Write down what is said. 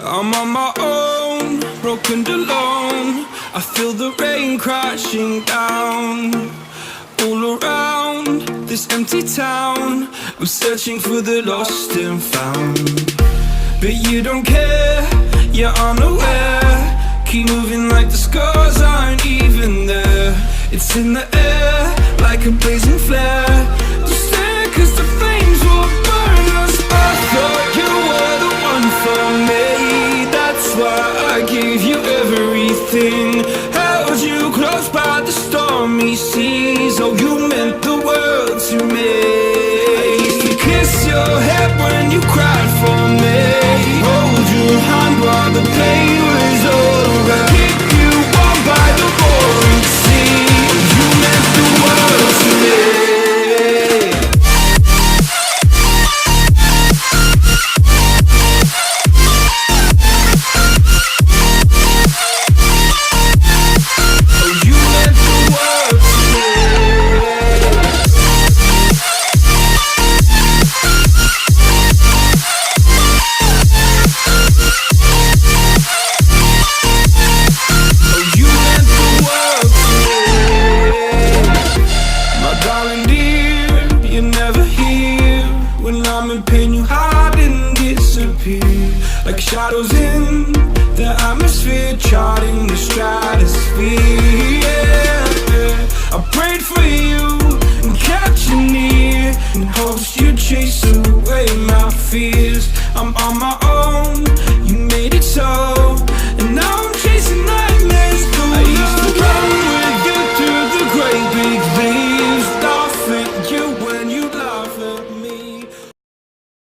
I'm on my own, broken and alone. I feel the rain crashing down all around this empty town. I'm searching for the lost and found, but you don't care, you're unaware. Keep moving like the scars aren't even there. It's in the air like a blazing flare. Just stare, cause the flames will burn us. I thought you were the one for me, that's why I gave you everything. Held you close by the stormy seas. Oh, you meant the world to me. I used to kiss your head when you cried for me, hold your hand while the pain was over, keep you warm by the roaring sea. You meant the world to me. Like shadows in the atmosphere, charting the stratosphere. Yeah. I prayed for you and kept you near in hopes you'd chase away my fears. I'm on my